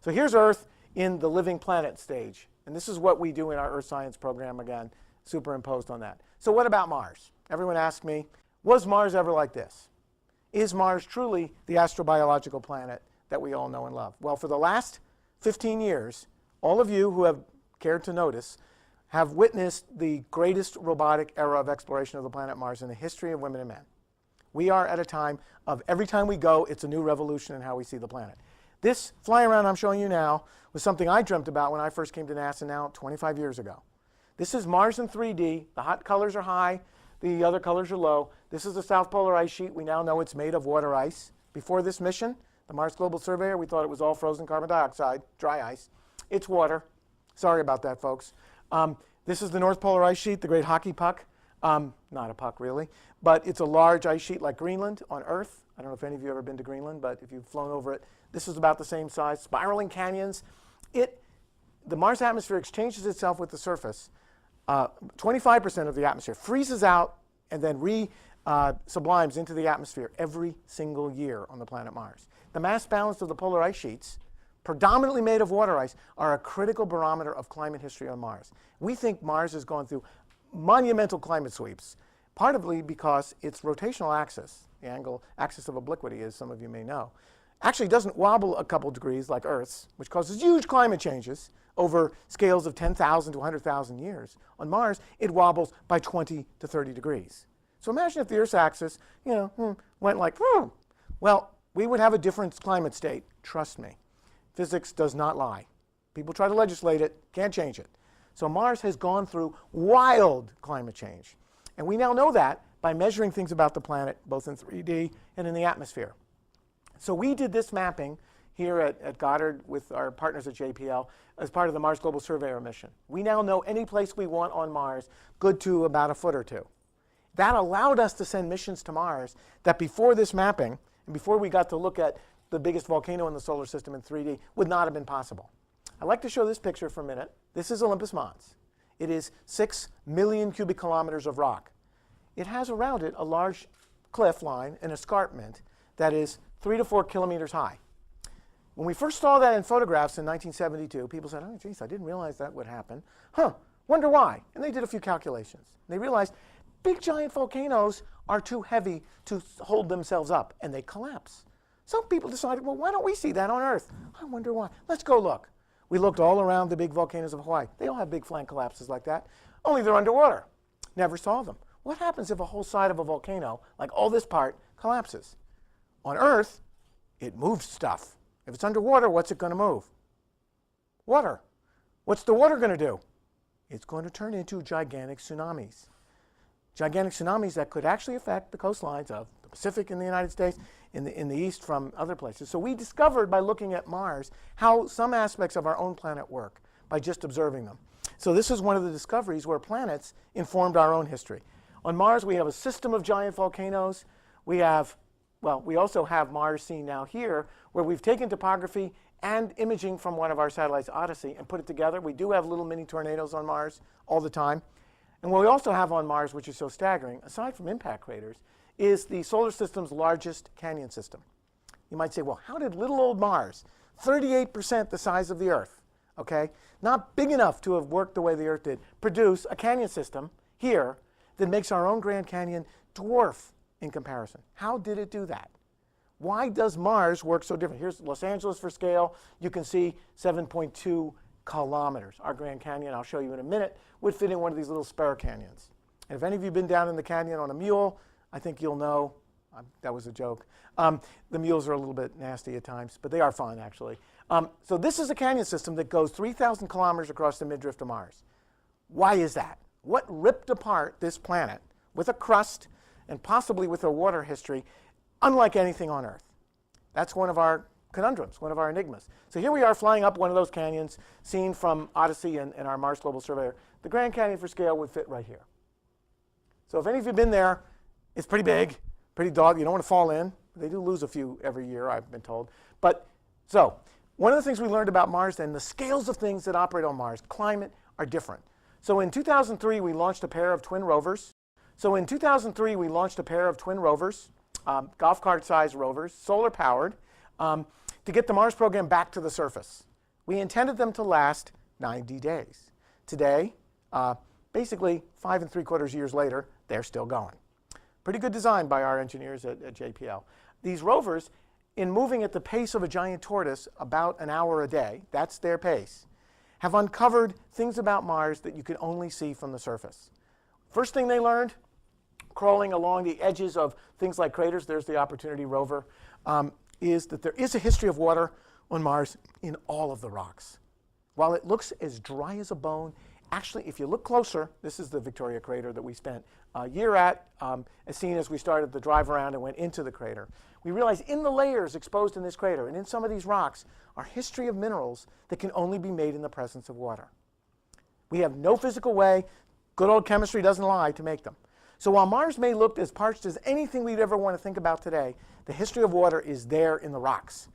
Speaker 1: So here's Earth in the living planet stage. And this is what we do in our Earth science program, again, superimposed on that. So what about Mars? Everyone asks me, was Mars ever like this? Is Mars truly the astrobiological planet that we all know and love? Well, for the last 15 years, all of you who have cared to notice have witnessed the greatest robotic era of exploration of the planet Mars in the history of women and men. We are at a time of every time we go, it's a new revolution in how we see the planet. This flying around I'm showing you now was something I dreamt about when I first came to NASA now 25 years ago. This is Mars in 3D. The hot colors are high, the other colors are low. This is the South Polar Ice Sheet. We now know it's made of water ice. Before this mission, the Mars Global Surveyor, we thought it was all frozen carbon dioxide, dry ice. It's water. Sorry about that, folks. This is the North Polar Ice Sheet, the great hockey puck. Not a puck, really, but it's a large ice sheet like Greenland on Earth. I don't know if any of you have ever been to Greenland, but if you've flown over it, this is about the same size. Spiraling canyons. The Mars atmosphere exchanges itself with the surface. 25% of the atmosphere freezes out and then sublimes into the atmosphere every single year on the planet Mars. The mass balance of the polar ice sheets, predominantly made of water ice, are a critical barometer of climate history on Mars. We think Mars has gone through monumental climate sweeps, partly because its rotational axis, the angle axis of obliquity, as some of you may know, actually doesn't wobble a couple degrees like Earth's, which causes huge climate changes over scales of 10,000 to 100,000 years. On Mars, it wobbles by 20 to 30 degrees. So imagine if the Earth's axis, went like, well, we would have a different climate state. Trust me. Physics does not lie. People try to legislate it, can't change it. So Mars has gone through wild climate change. And we now know that by measuring things about the planet, both in 3D and in the atmosphere. So we did this mapping here at Goddard with our partners at JPL as part of the Mars Global Surveyor mission. We now know any place we want on Mars, good to about a foot or two. That allowed us to send missions to Mars that before this mapping, and before we got to look at the biggest volcano in the solar system in 3D would not have been possible. I'd like to show this picture for a minute. This is Olympus Mons. It is 6 million cubic kilometers of rock. It has around it a large cliff line, an escarpment, that is 3 to 4 kilometers high. When we first saw that in photographs in 1972, people said, oh, geez, I didn't realize that would happen. Wonder why? And they did a few calculations. They realized big giant volcanoes are too heavy to hold themselves up, and they collapse. So people decided, well, why don't we see that on Earth? I wonder why. Let's go look. We looked all around the big volcanoes of Hawaii. They all have big flank collapses like that, only they're underwater. Never saw them. What happens if a whole side of a volcano, like all this part, collapses? On Earth, it moves stuff. If it's underwater, what's it going to move? Water. What's the water going to do? It's going to turn into gigantic tsunamis. Gigantic tsunamis that could actually affect the coastlines of the Pacific in the United States, in the east from other places. So we discovered by looking at Mars how some aspects of our own planet work by just observing them. So this is one of the discoveries where planets informed our own history. On Mars, we have a system of giant volcanoes. We also have Mars seen now here, where we've taken topography and imaging from one of our satellites, Odyssey, and put it together. We do have little mini tornadoes on Mars all the time. And what we also have on Mars, which is so staggering, aside from impact craters, is the solar system's largest canyon system. You might say, well, how did little old Mars, 38% the size of the Earth, okay, not big enough to have worked the way the Earth did, produce a canyon system here that makes our own Grand Canyon dwarf in comparison? How did it do that? Why does Mars work so different? Here's Los Angeles for scale. You can see 7.2 kilometers. Our Grand Canyon, I'll show you in a minute, would fit in one of these little spare canyons. And if any of you have been down in the canyon on a mule, I think you'll know, that was a joke. The mules are a little bit nasty at times, but they are fun, actually. So this is a canyon system that goes 3,000 kilometers across the midriff of Mars. Why is that? What ripped apart this planet with a crust and possibly with a water history unlike anything on Earth? That's one of our conundrums, one of our enigmas. So here we are flying up one of those canyons seen from Odyssey and our Mars Global Surveyor. The Grand Canyon for scale would fit right here. So if any of you have been there, it's pretty big, pretty dog. You don't want to fall in. They do lose a few every year, I've been told. But so one of the things we learned about Mars then, the scales of things that operate on Mars, climate, are different. So in 2003, we launched a pair of twin rovers. Golf cart-sized rovers, solar-powered, to get the Mars program back to the surface. We intended them to last 90 days. Today, basically 5 3/4 years later, they're still going. Pretty good design by our engineers at JPL. These rovers, in moving at the pace of a giant tortoise about an hour a day, that's their pace, have uncovered things about Mars that you can only see from the surface. First thing they learned, crawling along the edges of things like craters, there's the Opportunity rover, is that there is a history of water on Mars in all of the rocks. While it looks as dry as a bone, actually, if you look closer, this is the Victoria crater that we spent a year at, as seen as we started the drive around and went into the crater. We realized in the layers exposed in this crater and in some of these rocks are history of minerals that can only be made in the presence of water. We have no physical way, good old chemistry doesn't lie, to make them. So while Mars may look as parched as anything we'd ever want to think about today, the history of water is there in the rocks.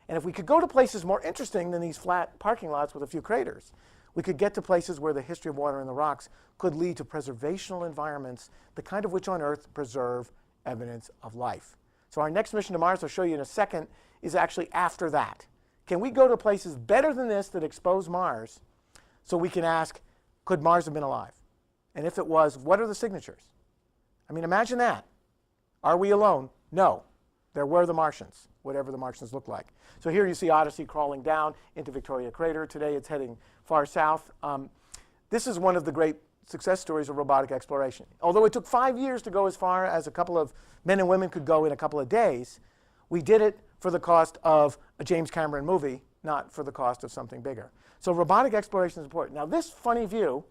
Speaker 1: And if we could go to places more interesting than these flat parking lots with a few craters, we could get to places where the history of water in the rocks could lead to preservational environments, the kind of which on Earth preserve evidence of life. So our next mission to Mars, I'll show you in a second, is actually after that. Can we go to places better than this that expose Mars so we can ask, could Mars have been alive? And if it was, what are the signatures? I mean, imagine that. Are we alone? No. There were the Martians, whatever the Martians look like. So here you see Odyssey crawling down into Victoria Crater. Today it's heading far south. This is one of the great success stories of robotic exploration. Although it took 5 years to go as far as a couple of men and women could go in a couple of days, we did it for the cost of a James Cameron movie, not for the cost of something bigger. So robotic exploration is important. Now this funny view,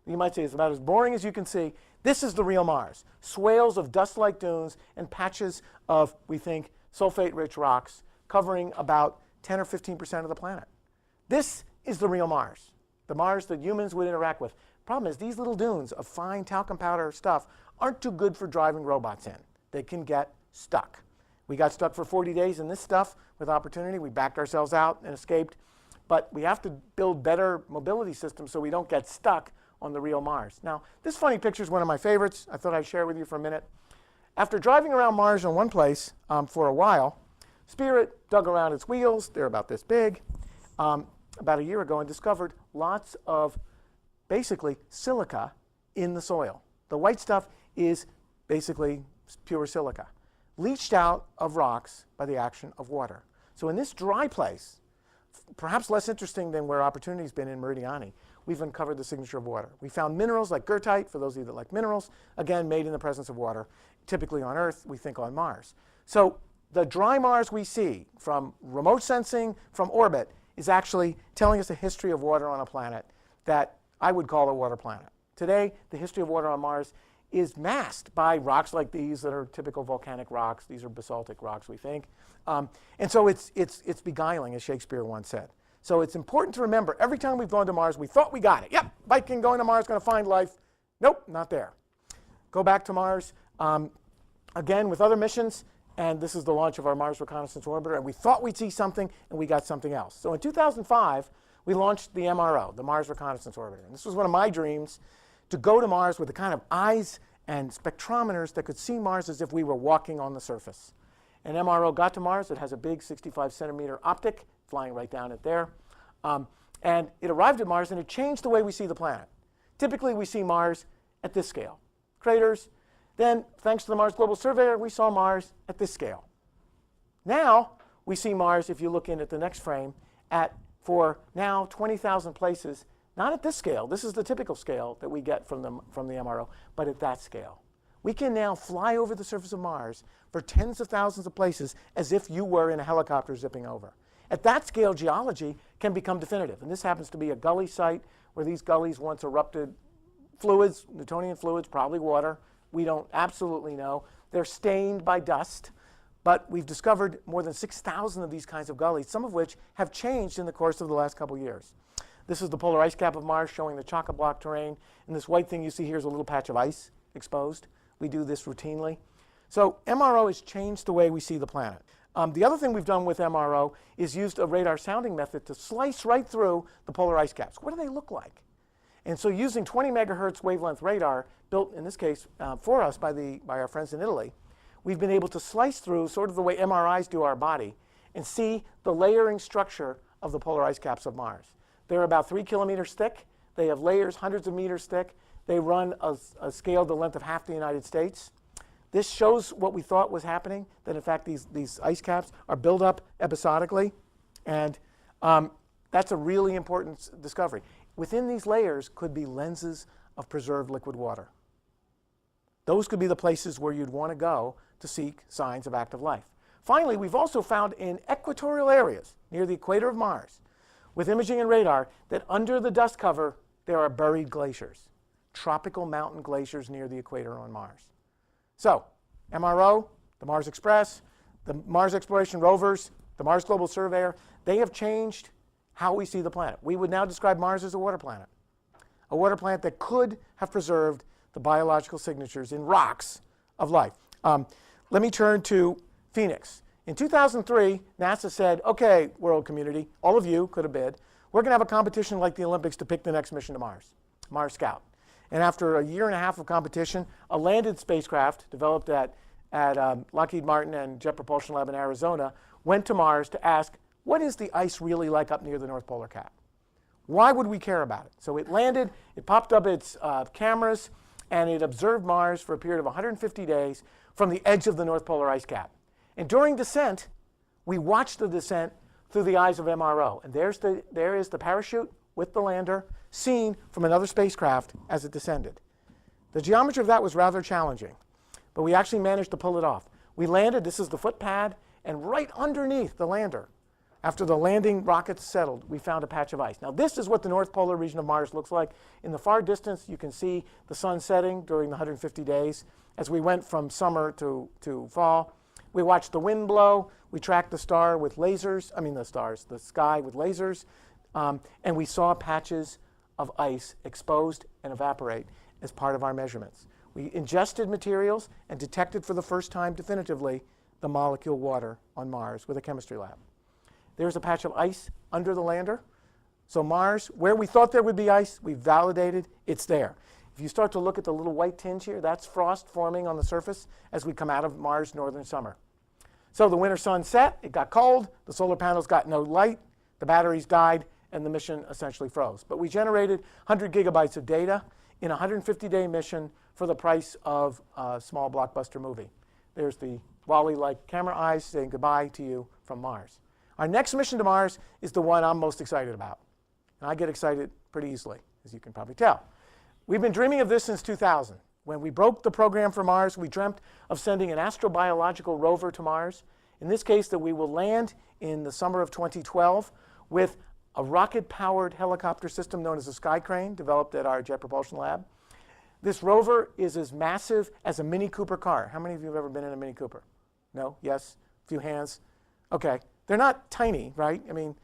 Speaker 1: you might say is about as boring as you can see. This is the real Mars. Swales of dust-like dunes and patches of, we think, sulfate-rich rocks covering about 10 or 15% of the planet. This is the real Mars, the Mars that humans would interact with. Problem is, these little dunes of fine talcum powder stuff aren't too good for driving robots in. They can get stuck. We got stuck for 40 days in this stuff with Opportunity. We backed ourselves out and escaped. But we have to build better mobility systems so we don't get stuck on the real Mars. Now, this funny picture is one of my favorites. I thought I'd share with you for a minute. After driving around Mars in one place for a while, Spirit dug around its wheels. They're about this big, about a year ago, and discovered lots of basically silica in the soil. The white stuff is basically pure silica, leached out of rocks by the action of water. So in this dry place, perhaps less interesting than where Opportunity's been in Meridiani, we've uncovered the signature of water. We found minerals like goethite, for those of you that like minerals, again, made in the presence of water, typically on Earth, we think on Mars. So the dry Mars we see from remote sensing, from orbit, is actually telling us a history of water on a planet that I would call a water planet. Today, the history of water on Mars is masked by rocks like these that are typical volcanic rocks. These are basaltic rocks, we think. And so it's beguiling, as Shakespeare once said. So it's important to remember, every time we've gone to Mars, we thought we got it. Yep, Viking going to Mars is going to find life. Nope, not there. Go back to Mars, again with other missions, and this is the launch of our Mars Reconnaissance Orbiter, and we thought we'd see something, and we got something else. So in 2005, we launched the MRO, the Mars Reconnaissance Orbiter. And this was one of my dreams, to go to Mars with the kind of eyes and spectrometers that could see Mars as if we were walking on the surface. And MRO got to Mars. It has a big 65-centimeter optic, flying right down it there. And it arrived at Mars, and it changed the way we see the planet. Typically, we see Mars at this scale, craters. Then, thanks to the Mars Global Surveyor, we saw Mars at this scale. Now, we see Mars, if you look in at the next frame, for now 20,000 places, not at this scale. This is the typical scale that we get from the MRO, but at that scale. We can now fly over the surface of Mars for tens of thousands of places as if you were in a helicopter zipping over. At that scale, geology can become definitive. And this happens to be a gully site where these gullies once erupted fluids, Newtonian fluids, probably water. We don't absolutely know. They're stained by dust. But we've discovered more than 6,000 of these kinds of gullies, some of which have changed in the course of the last couple years. This is the polar ice cap of Mars showing the chock-a-block terrain. And this white thing you see here is a little patch of ice exposed. We do this routinely. So MRO has changed the way we see the planet. The other thing we've done with MRO is used a radar sounding method to slice right through the polar ice caps. What do they look like? And so using 20 megahertz wavelength radar, built in this case for us by our friends in Italy, we've been able to slice through sort of the way MRIs do our body and see the layering structure of the polar ice caps of Mars. They're about 3 kilometers thick. They have layers hundreds of meters thick. They run a scale the length of half the United States. This shows what we thought was happening, that in fact these ice caps are built up episodically. And that's a really important discovery. Within these layers could be lenses of preserved liquid water. Those could be the places where you'd want to go to seek signs of active life. Finally, we've also found in equatorial areas near the equator of Mars, with imaging and radar, that under the dust cover there are buried glaciers, tropical mountain glaciers near the equator on Mars. So, MRO, the Mars Express, the Mars Exploration Rovers, the Mars Global Surveyor, they have changed how we see the planet. We would now describe Mars as a water planet that could have preserved the biological signatures in rocks of life. Let me turn to Phoenix. In 2003, NASA said, okay, world community, all of you could have bid. We're going to have a competition like the Olympics to pick the next mission to Mars, Mars Scout. And after a year and a half of competition, a landed spacecraft developed at Lockheed Martin and Jet Propulsion Lab in Arizona went to Mars to ask, what is the ice really like up near the North Polar Cap? Why would we care about it? So it landed, it popped up its cameras, and it observed Mars for a period of 150 days from the edge of the North Polar ice cap. And during descent, we watched the descent through the eyes of MRO. And there is the parachute with the lander seen from another spacecraft as it descended. The geometry of that was rather challenging, but we actually managed to pull it off. We landed, this is the foot pad, and right underneath the lander, after the landing rockets settled, we found a patch of ice. Now this is what the North Polar region of Mars looks like. In the far distance, you can see the sun setting during the 150 days. As we went from summer to fall, we watched the wind blow. We tracked the star with lasers, the sky with lasers, and we saw patches of ice exposed and evaporate as part of our measurements. We ingested materials and detected for the first time definitively the molecule water on Mars with a chemistry lab. There's a patch of ice under the lander. So Mars, where we thought there would be ice, we validated it's there. If you start to look at the little white tinge here, that's frost forming on the surface as we come out of Mars' northern summer. So the winter sun set, it got cold, the solar panels got no light, the batteries died, and the mission essentially froze. But we generated 100 gigabytes of data in a 150-day mission for the price of a small blockbuster movie. There's the Wall-E-like camera eyes saying goodbye to you from Mars. Our next mission to Mars is the one I'm most excited about. And I get excited pretty easily, as you can probably tell. We've been dreaming of this since 2000. When we broke the program for Mars, we dreamt of sending an astrobiological rover to Mars. In this case, that we will land in the summer of 2012 with a rocket-powered helicopter system known as a Sky Crane, developed at our Jet Propulsion Lab. This rover is as massive as a Mini Cooper car. How many of you have ever been in a Mini Cooper? No? Yes? A few hands? Okay. They're not tiny, right? I mean,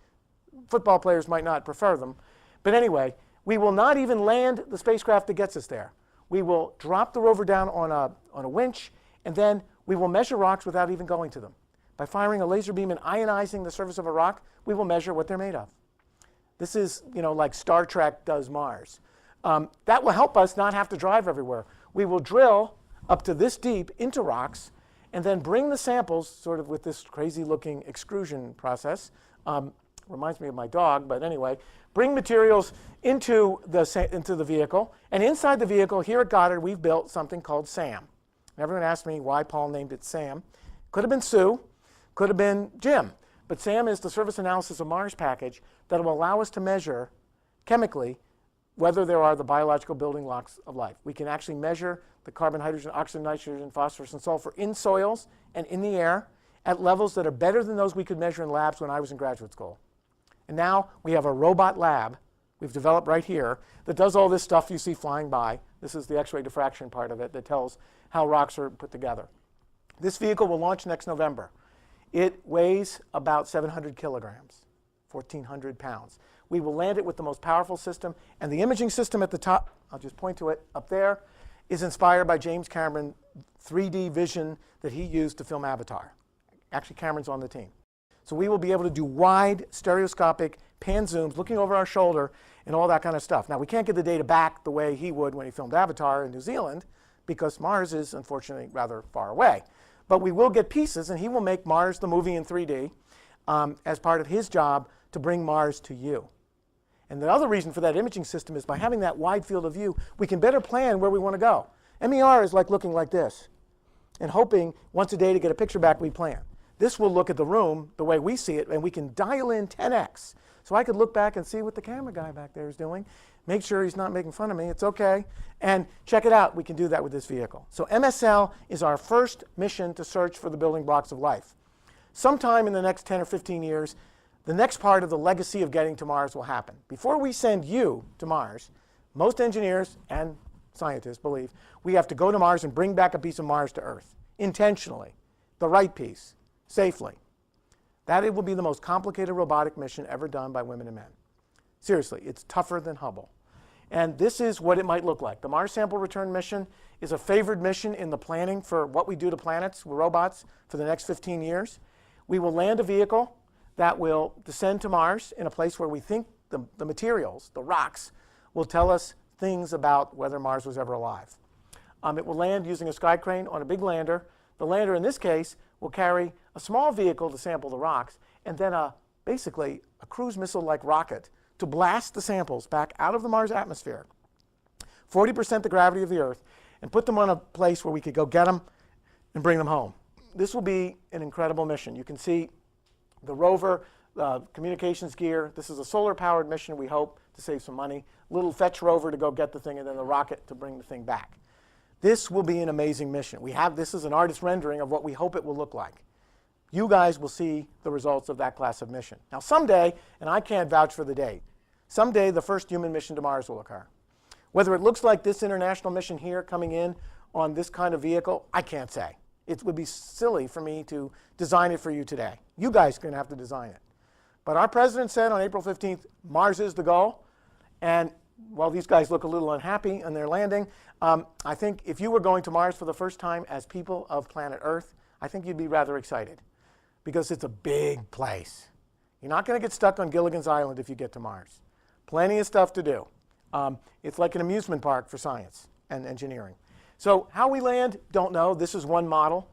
Speaker 1: football players might not prefer them. But anyway, we will not even land the spacecraft that gets us there. We will drop the rover down on a winch, and then we will measure rocks without even going to them. By firing a laser beam and ionizing the surface of a rock, we will measure what they're made of. This is, like Star Trek does Mars. That will help us not have to drive everywhere. We will drill up to this deep into rocks and then bring the samples, sort of with this crazy-looking extrusion process. Reminds me of my dog, but anyway, bring materials into the vehicle. And inside the vehicle, here at Goddard, we've built something called SAM. And everyone asked me why Paul named it SAM. Could have been Sue, could have been Jim. But SAM is the Surface Analysis of Mars package that will allow us to measure chemically whether there are the biological building blocks of life. We can actually measure the carbon, hydrogen, oxygen, nitrogen, phosphorus, and sulfur in soils and in the air at levels that are better than those we could measure in labs when I was in graduate school. And now we have a robot lab we've developed right here that does all this stuff you see flying by. This is the X-ray diffraction part of it that tells how rocks are put together. This vehicle will launch next November. It weighs about 700 kilograms, 1,400 pounds. We will land it with the most powerful system, and the imaging system at the top, I'll just point to it up there, is inspired by James Cameron's 3D vision that he used to film Avatar. Actually, Cameron's on the team. So we will be able to do wide, stereoscopic pan zooms, looking over our shoulder, and all that kind of stuff. Now, we can't get the data back the way he would when he filmed Avatar in New Zealand, because Mars is, unfortunately, rather far away. But we will get pieces, and he will make Mars the movie in 3D as part of his job to bring Mars to you. And the other reason for that imaging system is by having that wide field of view, we can better plan where we want to go. MER is like looking like this and hoping once a day to get a picture back we plan. This will look at the room the way we see it, and we can dial in 10x. So I could look back and see what the camera guy back there is doing, make sure he's not making fun of me, it's okay, and check it out. We can do that with this vehicle. So MSL is our first mission to search for the building blocks of life. Sometime in the next 10 or 15 years, the next part of the legacy of getting to Mars will happen. Before we send you to Mars, most engineers and scientists believe we have to go to Mars and bring back a piece of Mars to Earth, intentionally, the right piece, safely. That it will be the most complicated robotic mission ever done by women and men. Seriously, it's tougher than Hubble. And this is what it might look like. The Mars Sample Return mission is a favored mission in the planning for what we do to planets with robots for the next 15 years. We will land a vehicle that will descend to Mars in a place where we think the materials, the rocks, will tell us things about whether Mars was ever alive. It will land using a Sky Crane on a big lander. The lander, in this case, will carry a small vehicle to sample the rocks, and then basically a cruise missile-like rocket to blast the samples back out of the Mars atmosphere, 40% the gravity of the Earth, and put them on a place where we could go get them and bring them home. This will be an incredible mission. You can see the rover, communications gear. This is a solar-powered mission, we hope, to save some money. Little fetch rover to go get the thing, and then the rocket to bring the thing back. This will be an amazing mission. This is an artist rendering of what we hope it will look like. You guys will see the results of that class of mission. Now someday, and I can't vouch for the date, someday the first human mission to Mars will occur. Whether it looks like this international mission here coming in on this kind of vehicle, I can't say. It would be silly for me to design it for you today. You guys are going to have to design it. But our president said on April 15th, Mars is the goal. And while these guys look a little unhappy in their landing, I think if you were going to Mars for the first time as people of planet Earth, I think you'd be rather excited because it's a big place. You're not going to get stuck on Gilligan's Island if you get to Mars. Plenty of stuff to do. It's like an amusement park for science and engineering. So how we land, don't know. This is one model.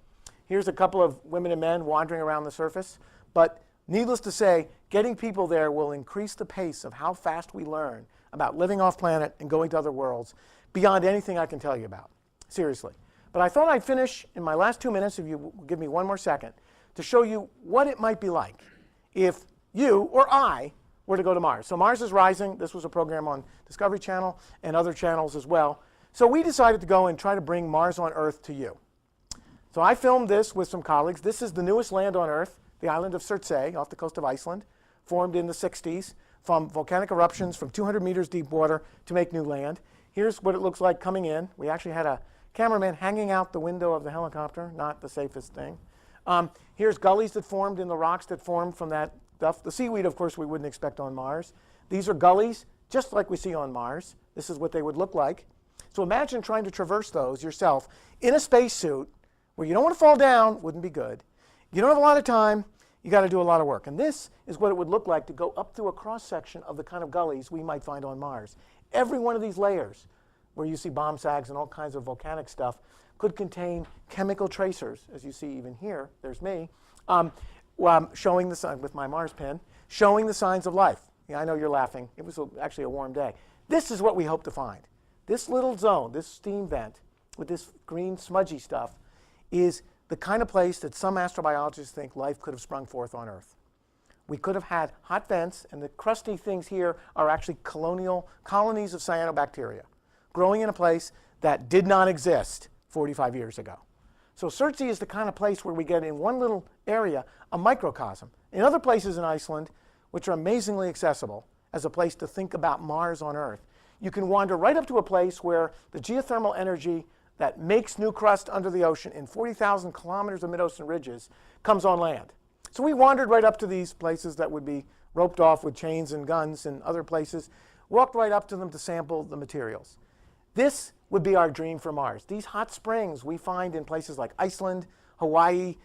Speaker 1: Here's a couple of women and men wandering around the surface. But needless to say, getting people there will increase the pace of how fast we learn about living off planet and going to other worlds beyond anything I can tell you about. Seriously. But I thought I'd finish in my last 2 minutes, if you will give me one more second, to show you what it might be like if you or I were to go to Mars. So Mars is Rising. This was a program on Discovery Channel and other channels as well. So we decided to go and try to bring Mars on Earth to you. So I filmed this with some colleagues. This is the newest land on Earth, the island of Earth-siz off the coast of Iceland, formed in the 60s from volcanic eruptions from 200 meters deep water to make new land. Here's what it looks like coming in. We actually had a cameraman hanging out the window of the helicopter, not the safest thing. Here's gullies that formed in the rocks that formed from that stuff. The seaweed, of course, we wouldn't expect on Mars. These are gullies, just like we see on Mars. This is what they would look like. So imagine trying to traverse those yourself in a spacesuit where you don't want to fall down, wouldn't be good. You don't have a lot of time, you got to do a lot of work. And this is what it would look like to go up through a cross-section of the kind of gullies we might find on Mars. Every one of these layers, where you see bomb sags and all kinds of volcanic stuff, could contain chemical tracers, as you see even here. There's me, showing the sign with my Mars pen, showing the signs of life. Yeah, I know you're laughing. It was actually a warm day. This is what we hope to find. This little zone, this steam vent with this green smudgy stuff, is the kind of place that some astrobiologists think life could have sprung forth on Earth. We could have had hot vents, and the crusty things here are actually colonies of cyanobacteria growing in a place that did not exist 45 years ago. So Earth-siz is the kind of place where we get in one little area a microcosm. In other places in Iceland, which are amazingly accessible as a place to think about Mars on Earth, you can wander right up to a place where the geothermal energy that makes new crust under the ocean in 40,000 kilometers of mid-ocean ridges comes on land. So we wandered right up to these places that would be roped off with chains and guns and other places, walked right up to them to sample the materials. This would be our dream for Mars. These hot springs we find in places like Iceland, Hawaii,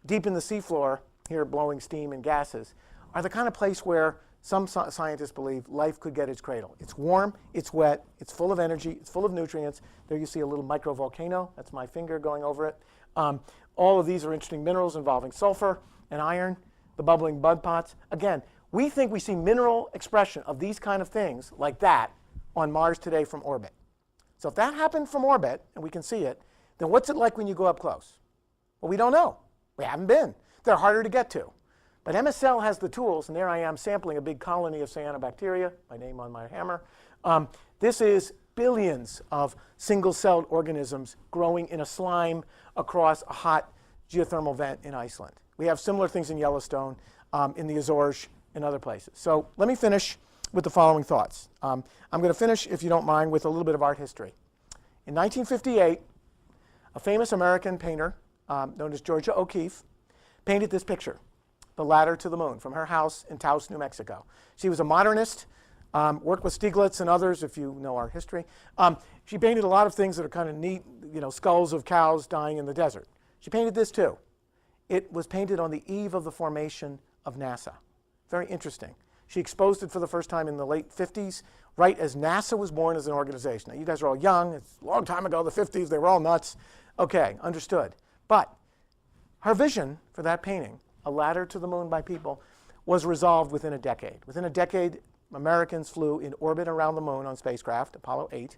Speaker 1: deep in the seafloor, here blowing steam and gases, are the kind of place where some scientists believe life could get its cradle. It's warm, it's wet, it's full of energy, it's full of nutrients. There you see a little microvolcano. That's my finger going over it. All of these are interesting minerals involving sulfur and iron, the bubbling mud pots. Again, we think we see mineral expression of these kind of things like that on Mars today from orbit. So if that happened from orbit, and we can see it, then what's it like when you go up close? Well, we don't know. We haven't been. They're harder to get to. But MSL has the tools, and there I am sampling a big colony of cyanobacteria, my name on my hammer. This is billions of single-celled organisms growing in a slime across a hot geothermal vent in Iceland. We have similar things in Yellowstone, in the Azores, and other places. So let me finish with the following thoughts. I'm going to finish, if you don't mind, with a little bit of art history. In 1958, a famous American painter known as Georgia O'Keeffe painted this picture, The Ladder to the Moon, from her house in Taos, New Mexico. She was a modernist, worked with Stieglitz and others, if you know our history. She painted a lot of things that are kind of neat, skulls of cows dying in the desert. She painted this too. It was painted on the eve of the formation of NASA. Very interesting. She exposed it for the first time in the late 50s, right as NASA was born as an organization. Now, you guys are all young. It's a long time ago, the 50s. They were all nuts. Okay, understood. But her vision for that painting, A Ladder to the Moon by People, was resolved within a decade. Within a decade, Americans flew in orbit around the moon on spacecraft, Apollo 8.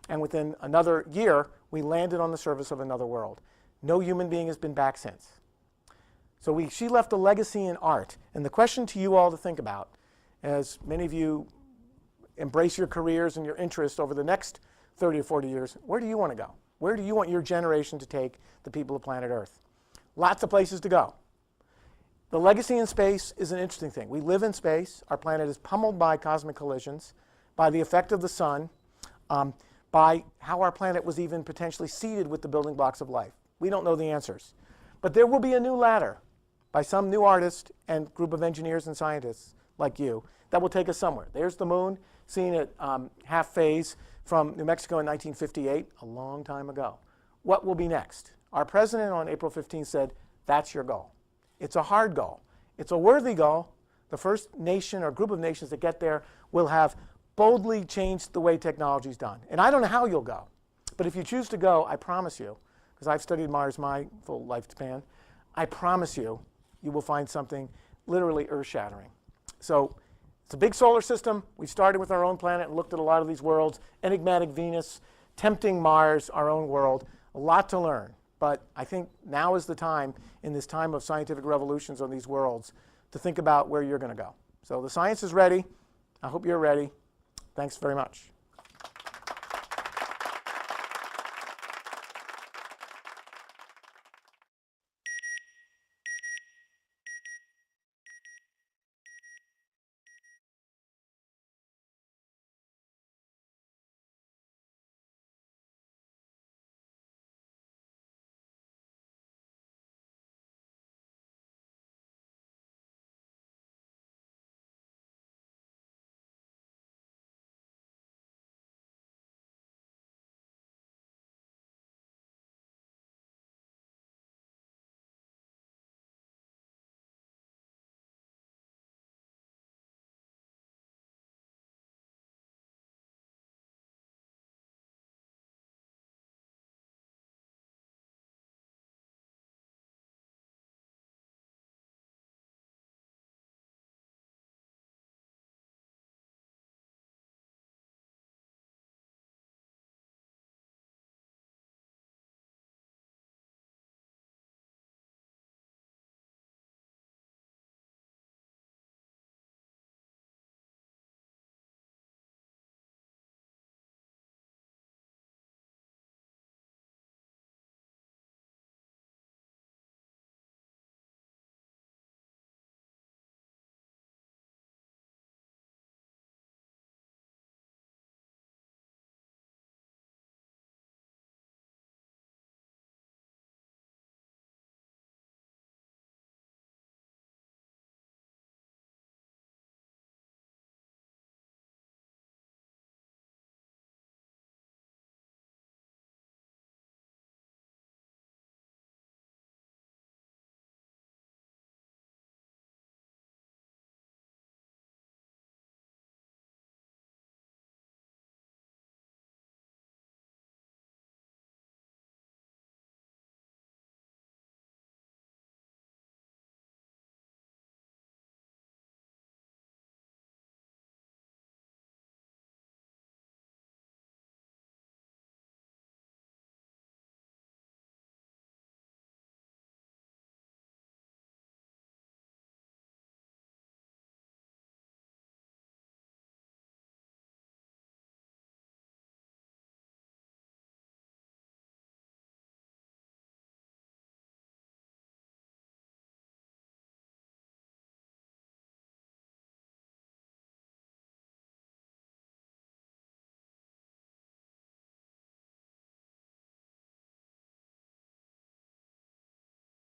Speaker 1: And within another year, we landed on the surface of another world. No human being has been back since. So she left a legacy in art. And the question to you all to think about, as many of you embrace your careers and your interests over the next 30 or 40 years, where do you want to go? Where do you want your generation to take the people of planet Earth? Lots of places to go. The legacy in space is an interesting thing. We live in space. Our planet is pummeled by cosmic collisions, by the effect of the sun, by how our planet was even potentially seeded with the building blocks of life. We don't know the answers. But there will be a new ladder by some new artist and group of engineers and scientists like you that will take us somewhere. There's the moon, seen at half phase from New Mexico in 1958, a long time ago. What will be next? Our president on April 15th said, That's your goal. It's a hard goal. It's a worthy goal. The first nation or group of nations that get there will have boldly changed the way technology is done. And I don't know how you'll go. But if you choose to go, I promise you, because I've studied Mars my full lifespan, I promise you, you will find something literally earth-shattering. So it's a big solar system. We started with our own planet and looked at a lot of these worlds. Enigmatic Venus, tempting Mars, our own world. A lot to learn. But I think now is the time, in this time of scientific revolutions on these worlds, to think about where you're going to go. So the science is ready. I hope you're ready. Thanks very much.